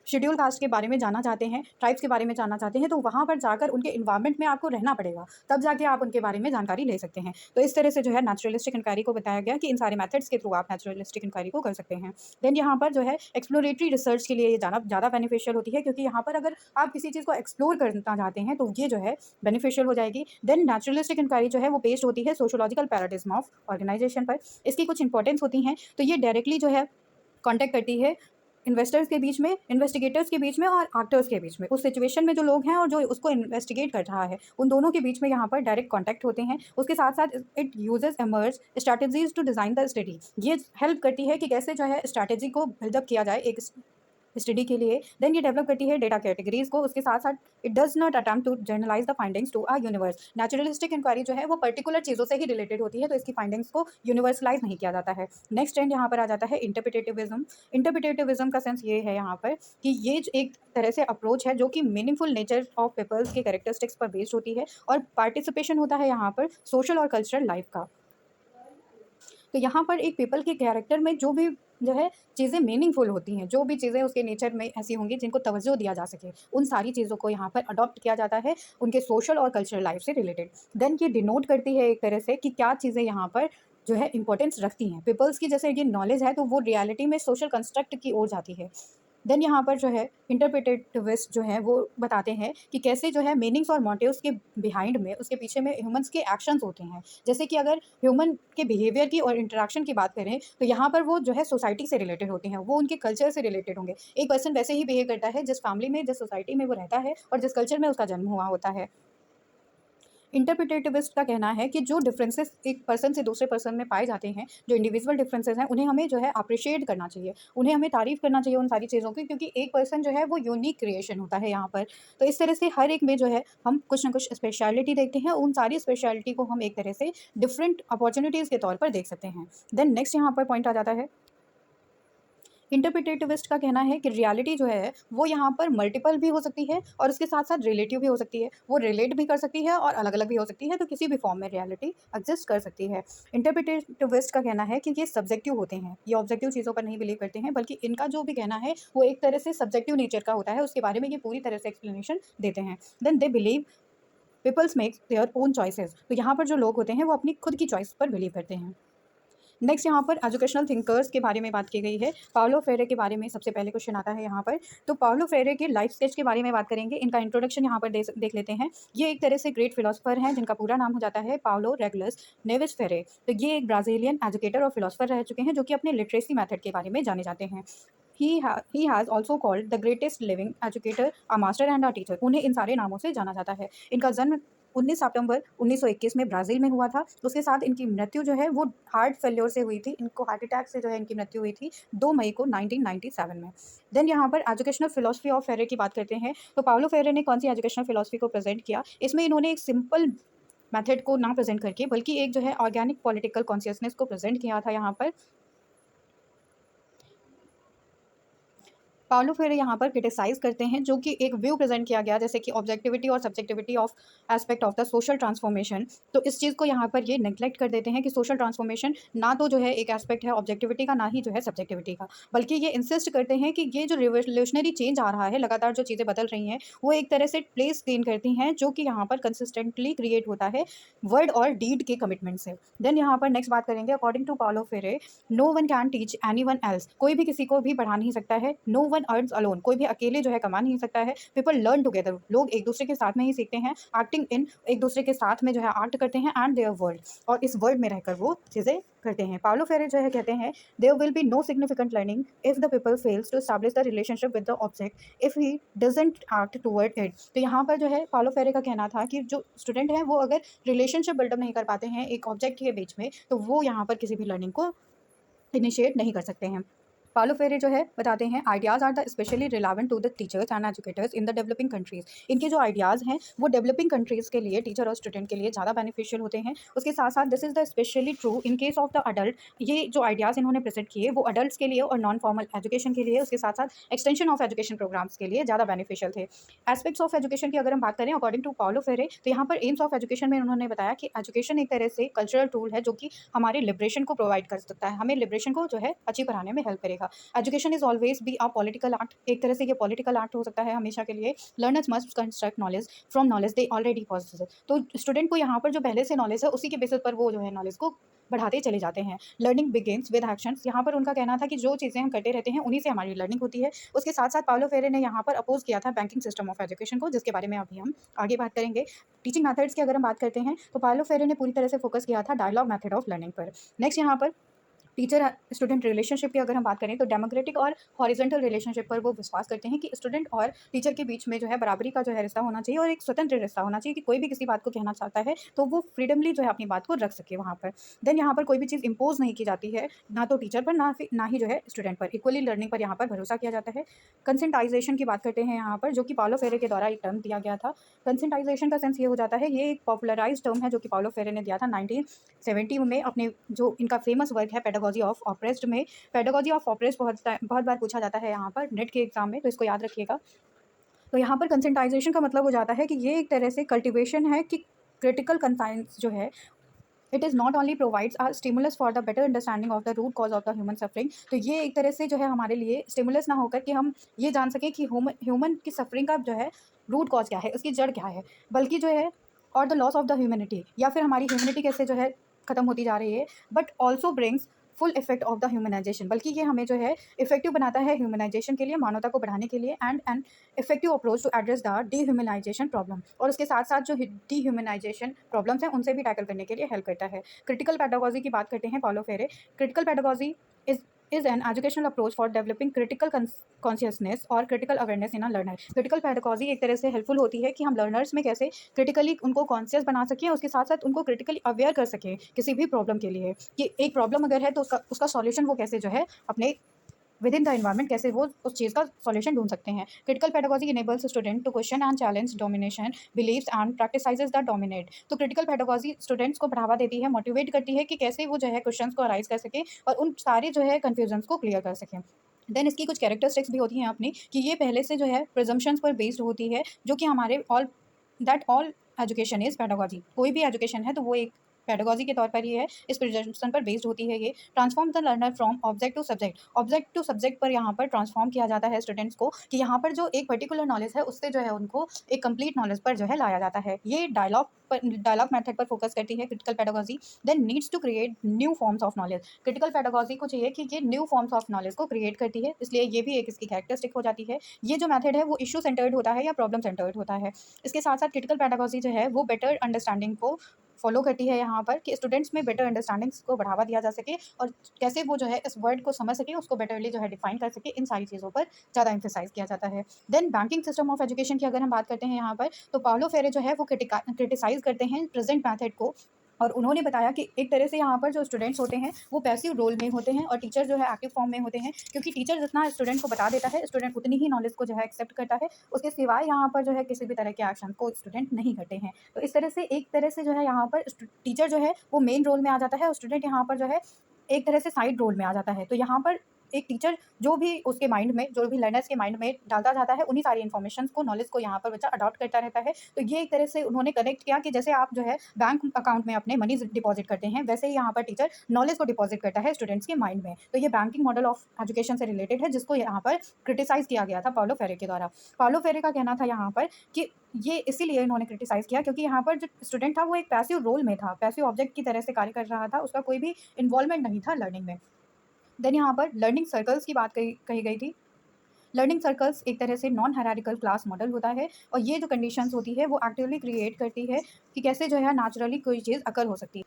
शेड्यूल कास्ट के बारे में जानना चाहते हैं, ट्राइब्स के बारे में जानना चाहते हैं, तो वहाँ पर जाकर उनके इन्वायरमेंट में आपको रहना पड़ेगा, तब जाके आप उनके बारे में जानकारी ले सकते हैं। तो इस तरह से जो है नेचुरलिस्टिक इंक्वायरी को बताया गया कि इन सारे मेथड्स के थ्रू आप नेचुरलिस्टिक इंक्वायरी को कर सकते हैं। देन यहाँ पर जो है एक्सप्लोरेटरी रिसर्च के लिए ये जाना ज़्यादा बेनिफिशियल होती है, क्योंकि यहाँ पर अगर आप किसी चीज़ को एक्सप्लोर करना चाहते हैं तो ये जो है बेनिफिशियल हो जाएगी। देन नेचुरलिस्टिक इंक्वायरी जो है वो बेस्ड होती है सोशोलॉजिकल पैराडिज्म ऑफ ऑर्गेनाइजेशन पर। इसकी कुछ इंपॉर्टेंस होती हैं, तो ये डायरेक्टली जो है कॉन्टैक्ट करती है इन्वेस्टर्स के बीच में, इन्वेस्टिगेटर्स के बीच में और एक्टर्स के बीच में। उस सिचुएशन में जो लोग हैं और जो उसको इन्वेस्टिगेट कर रहा है, उन दोनों के बीच में यहाँ पर डायरेक्ट कॉन्टैक्ट होते हैं। उसके साथ साथ it uses emerge strategies to design the study. ये हेल्प करती है कि कैसे जो है स्ट्रैटेजी को बिल्डअप किया जाए एक स्टडी के लिए। देन ये डेवलप करती है डेटा कैटेगरीज को। उसके साथ साथ it does not attempt to generalise the findings to a universe. Naturalistic inquiry जो है वो पर्टिकुलर चीज़ों से ही रिलेटेड होती है, तो इसकी फाइंडिंग्स को यूनिवर्सलाइज नहीं किया जाता है। नेक्स्ट ट्रेंड यहाँ पर आ जाता है इंटरप्रिटेटिविज्म। इंटरप्रिटेटिविज्म का सेंस ये है यहाँ पर कि ये एक तरह से अप्रोच है जो कि मीनिंगफुल नेचर ऑफ पीपल्स के कैरेक्टरिस्टिक्स पर बेस्ड होती है और पार्टिसिपेशन होता है यहाँ पर सोशल और कल्चरल लाइफ का। तो यहाँ पर एक पीपल के कैरेक्टर में जो भी जो है चीज़ें मीनिंगफुल होती हैं, जो भी चीज़ें उसके नेचर में ऐसी होंगी जिनको तवज्जो दिया जा सके, उन सारी चीज़ों को यहाँ पर अडॉप्ट किया जाता है उनके सोशल और कल्चरल लाइफ से रिलेटेड। देन ये डिनोट करती है एक तरह से कि क्या चीज़ें यहाँ पर जो है इंपॉर्टेंस रखती हैं पीपल्स की। जैसे ये नॉलेज है तो वो रियलिटी में सोशल कंस्ट्रक्ट की ओर जाती है। देन यहाँ पर जो है इंटरप्रिटेटिविस्ट जो है वो बताते हैं कि कैसे जो है मीनिंग्स और मोटिव्स के बिहाइंड में, उसके पीछे में ह्यूमंस के एक्शंस होते हैं। जैसे कि अगर ह्यूमन के बिहेवियर की और इंटरेक्शन की बात करें तो यहाँ पर वो जो है सोसाइटी से रिलेटेड होते हैं, वो उनके कल्चर से रिलेटेड होंगे। एक पर्सन वैसे ही बिहेव करता है जिस फैमिली में, जिस सोसाइटी में वो रहता है और जिस कल्चर में उसका जन्म हुआ होता है। इंटरप्रिटेटिविस्ट का कहना है कि जो डिफरेंसेस एक पर्सन से दूसरे पर्सन में पाए जाते हैं, जो इंडिविजुअल डिफरेंसेस हैं, उन्हें हमें जो है अप्रिशिएट करना चाहिए, उन्हें हमें तारीफ़ करना चाहिए उन सारी चीज़ों की, क्योंकि एक पर्सन जो है वो यूनिक क्रिएशन होता है यहाँ पर। तो इस तरह से हर एक में जो है हम कुछ ना कुछ स्पेशलिटी देखते हैं, उन सारी स्पेशलिटी को हम एक तरह से डिफरेंट अपॉर्चुनिटीज़ के तौर पर देख सकते हैं। देन नेक्स्ट यहाँ पर पॉइंट आ जाता है, इंटरप्रिटेटिविस्ट का कहना है कि रियलिटी जो है वो यहाँ पर मल्टीपल भी हो सकती है और उसके साथ साथ रिलेटिव भी हो सकती है, वो रिलेट भी कर सकती है और अलग अलग भी हो सकती है, तो किसी भी फॉर्म में रियलिटी एग्जिस्ट कर सकती है। इंटरप्रिटेटिविस्ट का कहना है कि ये सब्जेक्टिव होते हैं, ये ऑब्जेक्टिव चीज़ों पर नहीं बिलीव करते हैं, बल्कि इनका जो भी कहना है वो एक तरह से सब्जेक्टिव नेचर का होता है, उसके बारे में ये पूरी तरह से एक्सप्लेनेशन देते हैं। Then they believe peoples makes their own choices, तो यहाँ पर जो लोग होते हैं वो अपनी खुद की चॉइस पर बिलीव करते हैं। नेक्स्ट यहाँ पर एजुकेशनल थिंकर्स के बारे में बात की गई है। पाउलो फ्रेरे के बारे में सबसे पहले क्वेश्चन आता है यहाँ पर। तो पाउलो फ्रेरे के लाइफ स्केच के बारे में बात करेंगे। इनका इंट्रोडक्शन यहाँ पर देख लेते हैं। ये एक तरह से ग्रेट फिलोसफर हैं जिनका पूरा नाम हो जाता है पाउलो रेगुलस नेविस फेरे। तो ये एक ब्राज़ीलियन एजुकेटर और फिलोसफर रह चुके हैं जो कि अपने लिटरेसी मेथड के बारे में जाने जाते हैं। He has also called the greatest living educator, a master and a teacher. उन्हें इन सारे नामों से जाना जाता है। इनका जन्म 19 सितंबर 1921 में ब्राज़ील में हुआ था। उसके साथ इनकी मृत्यु जो है वो हार्ट फेल्योर से हुई थी। इनको हार्ट अटैक से जो है इनकी मृत्यु हुई थी 2 मई को 1997 में। देन यहाँ पर एजुकेशनल फिलॉसफी ऑफ फेरे की बात करते हैं। तो पाउलो फेरे ने कौन सी एजुकेशनल फिलॉसफी को प्रेजेंट किया? इसमें इन्होंने एक सिंपल मेथड को ना प्रेजेंट करके बल्कि एक जो है ऑर्गेनिक पॉलिटिकल कॉन्शियसनेस को प्रेजेंट किया था यहाँ पर। पाउलो फ्रेरे यहाँ पर क्रिटिसाइज़ करते हैं जो कि एक व्यू प्रेजेंट किया गया जैसे कि ऑब्जेक्टिविटी और subjectivity of aspect of the social transformation. तो इस चीज़ को यहाँ पर ये नेग्लेक्ट कर देते हैं कि सोशल ट्रांसफॉर्मेशन ना तो जो है एक एस्पेक्ट है ऑब्जेक्टिविटी का, ना ही जो है सब्जेक्टिविटी का, बल्कि ये इंसिस्ट करते हैं कि ये जो रिवोल्यूशनरी चेंज आ रहा है, लगातार जो चीज़ें बदल रही हैं, वो एक तरह से प्लेस गेन करती हैं जो कि यहाँ पर कंसिस्टेंटली क्रिएट होता है वर्ड और डीड के कमिटमेंट से। देन यहाँ पर नेक्स्ट बात करेंगे, according to Paulo Freire, no one can teach anyone else. कोई भी किसी को भी पढ़ा नहीं सकता है। नो वन अर्न्स अलोन, कोई भी अकेले जो है कमा नहीं सकता है। पीपल लर्न टुगेदर, लोग एक दूसरे के साथ में ही सीखते हैं। एक्टिंग इन, एक दूसरे के साथ में जो है एक्ट करते हैं। एंड देयर वर्ल्ड, और इस वर्ल्ड में रहकर वो चीज़ें करते हैं। पाउलो फेरे जो है कहते हैं, there will be no significant learning if the people fails to establish the relationship with the object if he doesn't act toward it. तो यहाँ पर जो है पाउलो फेरे का कहना था कि जो स्टूडेंट हैं वो अगर रिलेशनशिप बिल्डअप नहीं कर पाते हैं एक ऑब्जेक्ट के बीच में, तो वो यहाँ पर किसी भी लर्निंग को इनिशिएट नहीं कर सकते हैं। पाउलो फेरे जो है बताते हैं, ideas are the specially relevant to the teachers and educators in the developing countries. इनके जो आइडियाज़ हैं वो डेवलपिंग कंट्रीज़ के लिए, टीचर और स्टूडेंट के लिए ज़्यादा बेनिफिशियल होते हैं। उसके साथ साथ this is the specially true in case of the adult. ये जो आइडियाज़ इन्होंने प्रेजेंट किए वो अडल्ट्स के लिए और नॉन फॉर्मल एजुकेशन के लिए, उसके साथ साथ एक्सटेंशन ऑफ एजुकेशन प्रोग्राम्स के लिए ज़्यादा बेनिफिशियल थे। एस्पेक्ट्स ऑफ एजुकेशन की अगर हम बात करें अकॉर्डिंग टू पाउलो फेरे, तो यहाँ पर एम्स ऑफ एजुकेशन में उन्होंने बताया कि एजुकेशन एक तरह से कल्चरल टूल है जो कि हमारे लिबरेशन को प्रोवाइड कर सकता है, हमें लिबरेशन को जो है अचीव कराने में हेल्प करेगा। Education is always be a political act, एक तरह से ये पॉलिटिकल एक्ट हो सकता है हमेशा के लिए। Learners must construct knowledge from knowledge they already possesses. तो स्टूडेंट को यहाँ पर जो पहले से नॉलेज है उसी के बेसिस पर वो जो है नॉलेज को बढ़ाते चले जाते हैं। लर्निंग बिगिंस विद एक्शंस, यहाँ पर उनका कहना था कि जो चीज़ें हम करते रहते हैं उन्हीं से हमारी लर्निंग होती है। उसके साथ साथ पाउलो फेरे ने यहाँ पर अपोज किया था बैंकिंग सिस्टम ऑफ एजुकेशन को, जिसके बारे में अभी हम आगे बात करेंगे। टीचिंग मेथड्स की अगर हम बात करते हैं तो पाउलो फेरे ने पूरी तरह से फोकस किया था डायलॉग मेथड ऑफ लर्निंग पर। नेक्स्ट यहाँ पर टीचर स्टूडेंट रिलेशनशिप की अगर हम बात करें तो डेमोक्रेटिक और हॉरिजॉन्टल रिलेशनशिप पर वो विश्वास करते हैं कि स्टूडेंट और टीचर के बीच में जो है बराबरी का जो है रिश्ता होना चाहिए और एक स्वतंत्र रिश्ता होना चाहिए कि कोई भी किसी बात को कहना चाहता है तो वो फ्रीडमली जो है अपनी बात को रख सके वहाँ पर। देन यहाँ पर कोई भी चीज़ इम्पोज नहीं की जाती है, ना तो टीचर पर ना ही जो है स्टूडेंट पर। इक्वली लर्निंग पर यहाँ पर भरोसा किया जाता है। कंसेंटाइजेशन की बात करते हैं यहाँ पर, जो कि पाउलो फेरे के द्वारा एक टर्म दिया गया था। कंसेंटाइजेशन का सेंस ये हो जाता है, ये एक पॉपुलराइज टर्म है जो कि पाउलो फेरे ने दिया था 1970 में अपने जो इनका फेमस वर्क है पेडागोजी ऑफ ऑप्रेस्ड में। पेडागोजी ऑफ ऑप्रेस्ड बहुत बार पूछा जाता है यहाँ पर नेट के एग्जाम में, तो इसको याद रखिएगा। तो यहाँ पर कंसेंटाइजेशन का मतलब हो जाता है कि ये एक तरह से कल्टिवेशन है कि क्रिटिकल कंसाइंस जो है, it is not only provides a stimulus for the better understanding of the root cause of the human suffering. तो ये एक तरह से जो है हमारे लिए स्टिमुलस ना होकर कि हम ये जान सकें कि ह्यूमन की सफरिंग का जो है रूट कॉज क्या है, उसकी जड़ क्या है, बल्कि जो है और the loss of the humanity, या फिर हमारी ह्यूमैनिटी कैसे जो है ख़त्म होती जा रही है। But also brings full effect of the humanisation, बल्कि ये हमें जो है इफेक्टिव बनाता है ह्यूमनाइजेशन के लिए, मानवता को बढ़ाने के लिए, and an effective approach to address the dehumanization problem, और उसके साथ साथ जो डीह्यूमनाइजेशन प्रॉब्लम्स हैं उनसे भी टैकल करने के लिए हेल्प करता है। क्रिटिकल पेडागोजी की बात करते हैं Paulo Freire. Critical pedagogy is is an educational approach for developing critical consciousness और critical awareness in a learner. Critical pedagogy एक तरह से हेल्पफुल होती है कि हम लर्नर्स में कैसे क्रिटिकली उनको कॉन्शियस बना सकें, उसके साथ साथ उनको क्रिटिकली अवेयर कर सकें किसी भी प्रॉब्लम के लिए, कि एक प्रॉब्लम अगर है तो उसका सॉल्यूशन वो कैसे जो है अपने विद इन द एनवायरमेंट कैसे वो उस चीज़ का सॉल्यूशन ढूंढ सकते हैं। Critical pedagogy enables student to question and challenge domination beliefs and practices the dominate. तो क्रिटिकल पेडागॉजी स्टूडेंट्स को बढ़ावा देती है, मोटिवेट करती है कि कैसे वो जो है क्वेश्चंस को अराइज कर सके और उन सारे जो है कन्फ्यूजन्स को क्लियर कर सकें। देन इसकी कुछ कैरेक्टरिस्टिक्स भी होती हैं अपनी, कि ये पहले से जो है प्रिजम्पशंस पर बेस्ड होती है, जो कि हमारे ऑल एजुकेशन इज़ पेडागॉजी। कोई भी एजुकेशन है तो वो एक पेडागॉजी के तौर पर ही है, इस प्रिजम्पशन पर बेस्ड होती है ये। Transform the learner from object to subject पर यहाँ पर ट्रांसफॉर्म किया जाता है स्टूडेंट्स को, कि यहाँ पर जो एक पर्टिकुलर नॉलेज है उससे जो है उनको एक कंप्लीट नॉलेज पर जो है लाया जाता है। ये डायलॉग मेथड पर फोकस करती है critical pedagogy. Then needs to create new forms of knowledge. Critical pedagogy को चाहिए कि ये न्यू फॉर्म्स ऑफ नॉलेज को क्रिएट करती है, इसलिए ये भी एक इसकी कैरेक्टरिस्टिक हो जाती है। ये जो मेथड है वो इशू सेंटर्ड होता है या प्रॉब्लम सेंटर्ड होता है। इसके साथ साथ क्रिटिकल पेडागॉजी जो है वो बेटर अंडरस्टैंडिंग को फॉलो करती है यहाँ पर, कि स्टूडेंट्स में बेटर अंडरस्टैंडिंग्स को बढ़ावा दिया जा सके और कैसे वो जो है इस वर्ड को समझ सके, उसको बेटरली जो है डिफाइन कर सके, इन सारी चीज़ों पर ज़्यादा एम्फेसाइज किया जाता है। Then banking system of education की अगर हम बात करते हैं यहाँ पर, तो पाउलो फेरे जो है वो क्रिटिसाइज करते हैं प्रेजेंट मैथड को, और उन्होंने बताया कि एक तरह से यहाँ पर जो स्टूडेंट्स होते हैं वो पैसिव रोल में होते हैं और टीचर जो है एक्टिव फॉर्म में होते हैं, क्योंकि टीचर जितना स्टूडेंट को बता देता है स्टूडेंट उतनी ही नॉलेज को जो है एक्सेप्ट करता है, उसके सिवाय यहाँ पर जो है किसी भी तरह के एक्शन को स्टूडेंट नहीं करते हैं। तो इस तरह से एक तरह से जो है यहाँ पर टीचर जो है वो मेन रोल में आ जाता है और स्टूडेंट यहाँ पर जो है एक तरह से साइड रोल में आ जाता है। तो यहाँ पर एक टीचर जो भी उसके माइंड में, जो भी लर्नर्स के माइंड में डालता जाता है, उन्हीं सारी इन्फॉर्मेशन को, नॉलेज को यहाँ पर बच्चा अडॉप्ट करता रहता है। तो ये एक तरह से उन्होंने कनेक्ट किया कि जैसे आप जो है बैंक अकाउंट में अपने मनी डिपॉजिट करते हैं, वैसे ही यहाँ पर टीचर नॉलेज को डिपॉजिट करता है स्टूडेंट्स के माइंड में। तो ये बैंकिंग मॉडल ऑफ एजुकेशन से रिलेटेड है, जिसको यहाँ पर क्रिटिसाइज किया गया था पाउलो फेरे के द्वारा। पाउलो फेरे का कहना था यहाँ पर कि ये इसीलिए इन्होंने क्रिटिसाइज किया क्योंकि यहाँ पर जो स्टूडेंट था वो एक पैसिव रोल में था, पैसिव ऑब्जेक्ट की तरह से कार्य कर रहा था, उसका कोई भी इन्वॉल्वमेंट नहीं था लर्निंग में। देन यहाँ पर लर्निंग सर्कल्स की बात कही गई थी। लर्निंग सर्कल्स एक तरह से नॉन हायरार्किकल क्लास मॉडल होता है, और ये जो कंडीशंस होती है वो एक्टिवली क्रिएट करती है कि कैसे जो है नेचुरली कोई चीज़ अकर हो सकती है।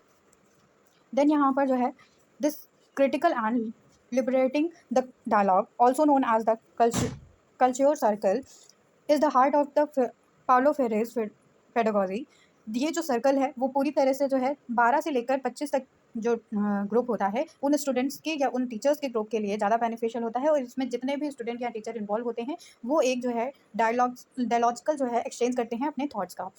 देन यहाँ पर जो है this critical and liberating the dialogue also known as the culture circle is the heart of the Paulo Freire's pedagogy. ये जो सर्कल है वो पूरी तरह से जो है 12 से लेकर 25 तक जो ग्रुप होता है उन स्टूडेंट्स के या उन टीचर्स के ग्रुप के लिए ज़्यादा बेनिफिशियल होता है, और इसमें जितने भी स्टूडेंट या टीचर इन्वॉल्व होते हैं वो एक जो है डायलॉजिकल जो है एक्सचेंज करते हैं अपने थॉट्स का।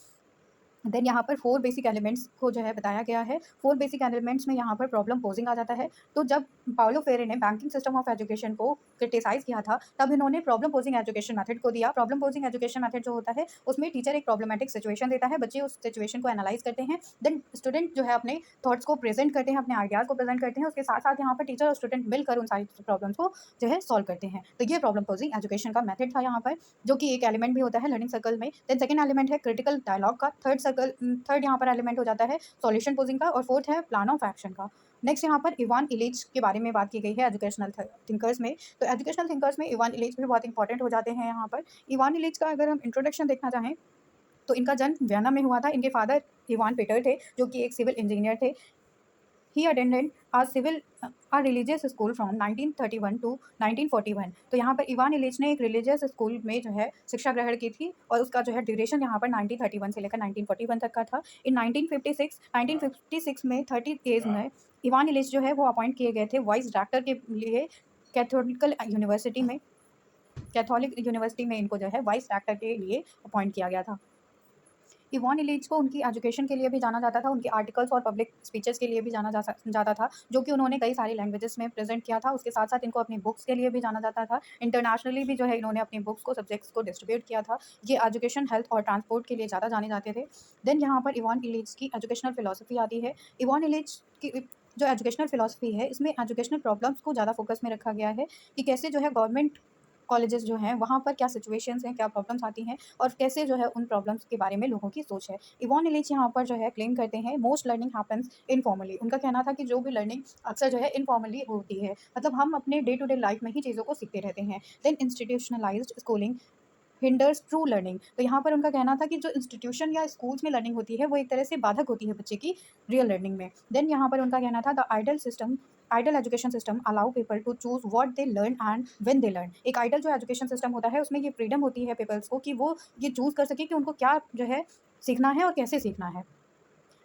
देन यहाँ पर 4 बेसिक एलिमेंट्स को जो है बताया गया है। 4 बेसिक एलिमेंट्स में यहाँ पर प्रॉब्लम पोजिंग आ जाता है। तो जब पाउलो फेरे ने बैंकिंग सिस्टम ऑफ एजुकेशन को क्रिटिसाइज़ किया था, तब इन्होंने प्रॉब्लम पोजिंग एजुकेशन मेथड को दिया। प्रॉब्लम पोजिंग एजुकेशन मेथड जो होता है उसमें टीचर एक प्रॉब्लमेटिक सिचुएशन देता है, बच्चे उस सिचुएशन को एनालाइज करते हैं, देन स्टूडेंट जो है अपने थॉट्स को प्रेजेंट करते हैं, अपने आइडियाज़ को प्रेजेंट करते हैं, उसके साथ साथ यहाँ पर टीचर और स्टूडेंट मिलकर उन सारी प्रॉब्लम्स को जो है सॉल्व करते हैं। तो ये प्रॉब्लम पोजिंग एजुकेशन का मेथड था यहाँ पर, जो कि एक एलिमेंट भी होता है लर्निंग सर्कल में। देन सेकंड एलिमेंट है क्रिटिकल डायलॉग का। थर्ड यहाँ पर एलिमेंट हो जाता है सॉल्यूशन पोजिंग का, और फोर्थ है प्लान ऑफ एक्शन का। नेक्स्ट यहाँ पर इवान इलिच के बारे में बात की गई है एजुकेशनल थिंकर्स में। तो एजुकेशनल थिंकर्स में इवान इलिच भी बहुत इंपॉर्टेंट हो जाते हैं यहाँ पर। इवान इलिच का अगर हम इंट्रोडक्शन देखना चाहें तो इनका जन्म वियना में हुआ था। इनके फादर इवान पीटर थे, जो कि एक सिविल इंजीनियर थे। He attended a religious school from 1931 to 1941। तो यहाँ पर इवान इलिच ने एक रिलीजियस स्कूल में जो है शिक्षा ग्रहण की थी, और उसका जो है ड्यूरेशन यहाँ पर 1931 से लेकर 1941 तक का था। इन 1956 में 30 एज में इवान इलिच जो है वो अपॉइंट किए गए थे वाइस डायरेक्टर के लिए कैथोलिक यूनिवर्सिटी में इनको जो है वाइस डायरेक्टर के लिए अपॉइंट किया गया था। इवान इलिच को उनकी एजुकेशन के लिए भी जाना जाता था, उनके आर्टिकल्स और पब्लिक स्पीचेस के लिए भी जाना जाता था, जो कि उन्होंने कई सारी लैंग्वेजेस में प्रेजेंट किया था। उसके साथ साथ इनको अपनी बुक्स के लिए भी जाना जाता था। इंटरनेशनली भी जो है इन्होंने अपनी बुक्स को, सब्जेक्ट्स को डिस्ट्रीब्यूट किया था। ये एजुकेशन, हेल्थ और ट्रांसपोर्ट के लिए ज़्यादा जाने जाते थे। देन यहाँ पर इवान इलिच की एजुकेशनल फिलॉसफी आती है। इवान इलिच की जो एजुकेशनल फिलॉसफी है इसमें एजुकेशनल प्रॉब्लम्स को ज़्यादा फोकस में रखा गया है, कि कैसे जो है गवर्नमेंट कॉलेजेस जो हैं वहाँ पर क्या सिचुएशंस हैं, क्या प्रॉब्लम्स आती हैं, और कैसे जो है उन प्रॉब्लम्स के बारे में लोगों की सोच है। इवान इलिच यहाँ पर जो है क्लेम करते हैं मोस्ट लर्निंग हैपन्स इनफॉर्मली। उनका कहना था कि जो भी लर्निंग अक्सर जो है इनफॉर्मली होती है, मतलब हम अपने डे टू डे लाइफ में ही चीज़ों को सीखते रहते हैं। Then institutionalized schooling hinders true learning. तो यहाँ पर उनका कहना था कि जो इंस्टीट्यूशन या स्कूल्स में लर्निंग होती है वो एक तरह से बाधक होती है बच्चे की रियल लर्निंग में। देन यहाँ पर उनका कहना था the ideal education system allow people to choose what they learn and when they learn. एक आइडल जो एजुकेशन सिस्टम होता है उसमें ये फ्रीडम होती है पीपल्स को कि वो ये चूज़ कर सके कि उनको क्या जो है सीखना है और कैसे सीखना है।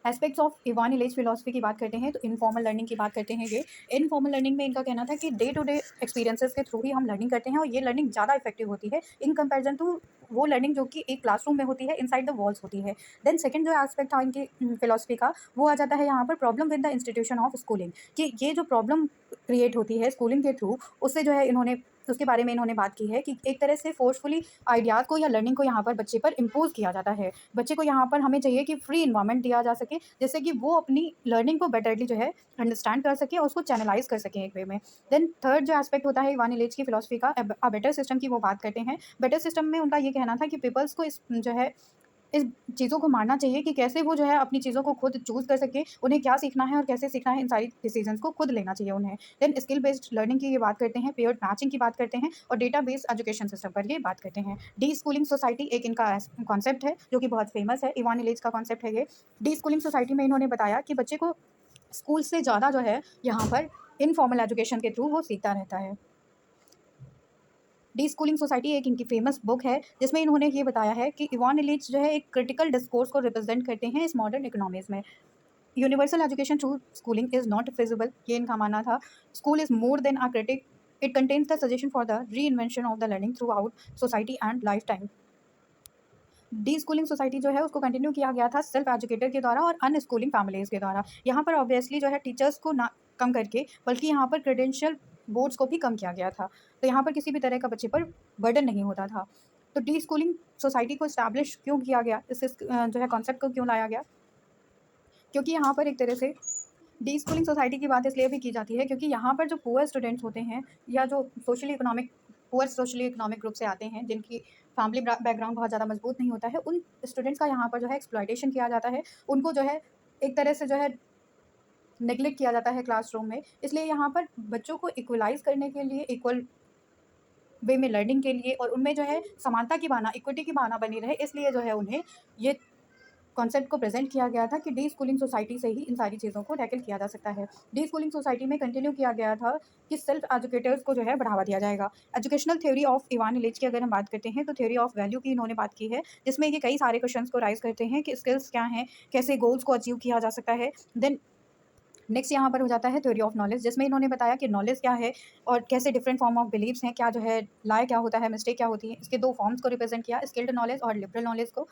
एस्पेक्ट्स ऑफ इवान इलेज फिलॉसफी की बात करते हैं तो इनफॉर्मल लर्निंग की बात करते हैं ये। इनफॉर्मल लर्निंग में इनका कहना था कि डे टू डे एक्सपीरियंसेस के थ्रू ही हम लर्निंग करते हैं और ये लर्निंग ज़्यादा इफेक्टिव होती है इन कंपैरिजन टू वो लर्निंग जो कि एक क्लासरूम में होती है इनसाइड द वॉल्स होती है। देन सेकंड जो एस्पेक्ट था इनकी फिलॉसफी का वो आ जाता है यहाँ पर problem with the institution of schooling, कि ये जो प्रॉब्लम क्रिएट होती है स्कूलिंग के थ्रू उससे जो है इन्होंने उसके बारे में इन्होंने बात की है कि एक तरह से फोर्सफुली आइडियाज़ को या लर्निंग को यहाँ पर बच्चे पर इम्पोज किया जाता है। बच्चे को यहाँ पर हमें चाहिए कि फ्री इन्वायरमेंट दिया जा सके जिससे कि वो अपनी लर्निंग को बेटरली जो है अंडरस्टैंड कर सके और उसको चैनलाइज कर सकें एक वे में। देन थर्ड जो एस्पेक्ट होता है इवान इलेज की फिलॉसफी का अ बेटर सिस्टम की वो बात करते हैं। बेटर सिस्टम में उनका ये कहना था कि पीपल्स को इस चीज़ों को मानना चाहिए कि कैसे वो जो है अपनी चीज़ों को खुद चूज़ कर सके, उन्हें क्या सीखना है और कैसे सीखना है इन सारी डिसीजंस को खुद लेना चाहिए उन्हें। देन स्किल बेस्ड लर्निंग की ये बात करते हैं, पेयर्ड मैचिंग की बात करते हैं और डेटा बेस्ड एजुकेशन सिस्टम पर ये बात करते हैं। डी स्कूलिंग सोसाइटी एक इनका कॉन्सेप्ट है जो कि बहुत फेमस है, इवान इलेज का कॉन्सेप्ट है ये। डी स्कूलिंग सोसाइटी में इन्होंने बताया कि बच्चे को स्कूल से ज़्यादा जो है यहाँ पर इनफॉर्मल एजुकेशन के थ्रू वो सीखता रहता है। डी स्कूलिंग सोसाइटी एक इनकी फेमस बुक है जिसमें इन्होंने ये बताया है कि इवान इलीच जो है एक क्रिटिकल डिस्कोर्स को रिप्रेजेंट करते हैं इस मॉडर्न इकोनॉमीज में। Universal education through schooling is not feasible, ये इनका मानना था। School is more than a critique, it contains the suggestion for the reinvention of the learning throughout society and lifetime. Deschooling society जो है उसको continue किया गया था सेल्फ एजुकेटर के द्वारा और अनस्कूलिंग फैमिलीज़ के द्वारा। यहाँ पर ऑब्वियसली जो है टीचर्स को ना कम करके बल्कि यहाँ पर क्रेडेंशियल बोर्ड्स को भी कम किया गया था। तो यहाँ पर किसी भी तरह का बच्चे पर बर्डन नहीं होता था। तो डी स्कूलिंग सोसाइटी को इस्टेब्लिश क्यों किया गया, जो है कॉन्सेप्ट को क्यों लाया गया, क्योंकि यहाँ पर एक तरह से डी स्कूलिंग सोसाइटी की बात इसलिए भी की जाती है क्योंकि यहाँ पर जो पुअर स्टूडेंट्स होते हैं या जो सोशली इकोनॉमिक ग्रुप से आते हैं जिनकी फैमिली बैकग्राउंड बहुत ज़्यादा मजबूत नहीं होता है, उन स्टूडेंट्स का यहाँ पर जो है एक्सप्लॉयटेशन किया जाता है। उनको जो है एक तरह से जो है नेग्लेक्ट किया जाता है क्लासरूम में। इसलिए यहाँ पर बच्चों को इक्वलाइज़ करने के लिए, इक्वल वे में लर्निंग के लिए और उनमें जो है समानता की भावना, इक्विटी की भावना बनी रहे, इसलिए जो है उन्हें ये कॉन्सेप्ट को प्रेजेंट किया गया था कि डी स्कूलिंग सोसाइटी से ही इन सारी चीज़ों को टैकल किया जा सकता है। डी स्कूलिंग सोसाइटी में कंटिन्यू किया गया था कि सेल्फ एजुकेटर्स को जो है बढ़ावा दिया जाएगा। एजुकेशनल थ्योरी ऑफ इवान इलेज की अगर हम बात करते हैं तो थ्योरी ऑफ वैल्यू की इन्होंने बात की है जिसमें ये कई सारे क्वेश्चंस को राइज करते हैं कि स्किल्स क्या हैं, कैसे गोल्स को अचीव किया जा सकता है। देन नेक्स्ट यहाँ पर हो जाता है थ्योरी ऑफ नॉलेज जिसमें इन्होंने बताया कि नॉलेज क्या है और कैसे डिफरेंट फॉर्म ऑफ बिलीव्स हैं, क्या जो है लाए क्या होता है, मिस्टेक क्या होती है। इसके दो फॉर्म्स को रिप्रेजेंट किया, स्किल्ड नॉलेज और लिबरल नॉलेज को।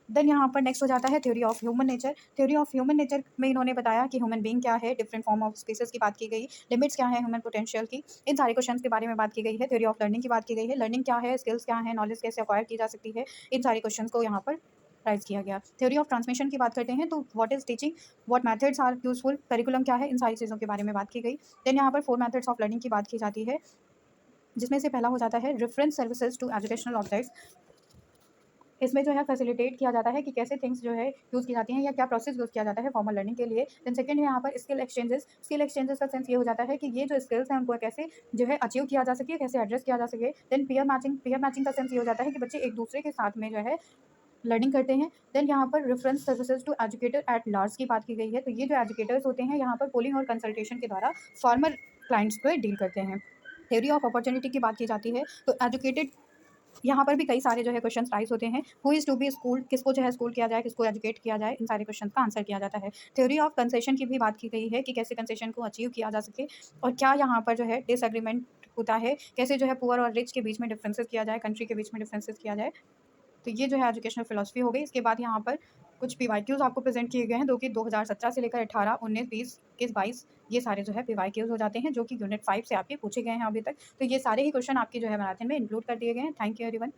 देन यहाँ पर नेक्स्ट हो जाता है theory of human nature. Theory of human nature में इन्होंने बताया कि ह्यूमन बीइंग क्या है, डिफरेंट फॉर्म ऑफ स्पीसीज की बात की गई, लिमिट्स क्या है ह्यूमन पोटेंशियल की, इन सारे क्वेश्चन के बारे में बात की गई है। थ्योरी ऑफ लर्निंग की बात की गई है, लर्निंग क्या है, स्किल्स क्या है, नॉलेज कैसे अक्वायर की जा सकती है, इन सारे क्वेश्चन को यहाँ पर राइज किया गया। थ्योरी ऑफ ट्रांसमिशन की बात करते हैं तो what is teaching, what methods are useful, curriculum क्या है, इन सारी चीज़ों के बारे में बात की गई। देन यहाँ पर 4 मेथड्स ऑफ लर्निंग की बात की जाती है जिसमें से पहला हो जाता है reference services to educational objects. इसमें जो है फैसिलिटेट किया जाता है कि कैसे थिंग्स जो है यूज़ की जाती हैं या क्या प्रोसेस यूज़ किया जाता है फॉर्मल लर्निंग के लिए। देन सेकंड है यहाँ पर स्किल एक्सचेंजेस का सेंस ये हो जाता है कि ये जो स्किल्स हैं उनको कैसे जो है अचीव किया जा सके, कैसे एड्रेस किया जा सके। देन पीयर मैचिंग का सेंस ये हो जाता है कि बच्चे एक दूसरे के साथ में जो है लर्निंग करते हैं। देन यहाँ पर reference services to educator at large की बात की गई है। तो ये जो एजुकेटर्स होते हैं यहाँ पर पोलिंग और कंसल्टेशन के द्वारा फार्मर क्लाइंट्स को डील करते हैं। थ्योरी ऑफ अपॉर्चुनिटी की बात की जाती है तो एजुकेटेड, यहाँ पर भी कई सारे जो है क्वेश्चंस राइज होते हैं। Who is to be school, किसको जो है स्कूल किया जाए, किसको एजुकेट किया जाए, इन सारे क्वेश्चन का आंसर किया जाता है। थ्योरी ऑफ कंसेशन की भी बात की गई है कि कैसे कंसेशन को अचीव किया जा सके और क्या यहाँ पर जो है डिसएग्रीमेंट होता है, कैसे जो है पुअर और रिच के बीच में डिफरेंसेस किया जाए, कंट्री के बीच में डिफरेंसेस किया जाए। तो ये जो है एजुकेशनल फिलॉसफी हो गई। इसके बाद यहाँ पर कुछ पीवाईक्यूज़ आपको प्रेजेंट किए गए हैं जो कि 2017 से लेकर 18, 19, 20, 21, 22 ये सारे जो है पीवाईक्यूज़ हो जाते हैं जो कि यूनिट 5 से आपके पूछे गए हैं अभी तक। तो ये सारे ही क्वेश्चन आपके जो है मैराथन में इंक्लूड कर दिए गए हैं। Thank you everyone.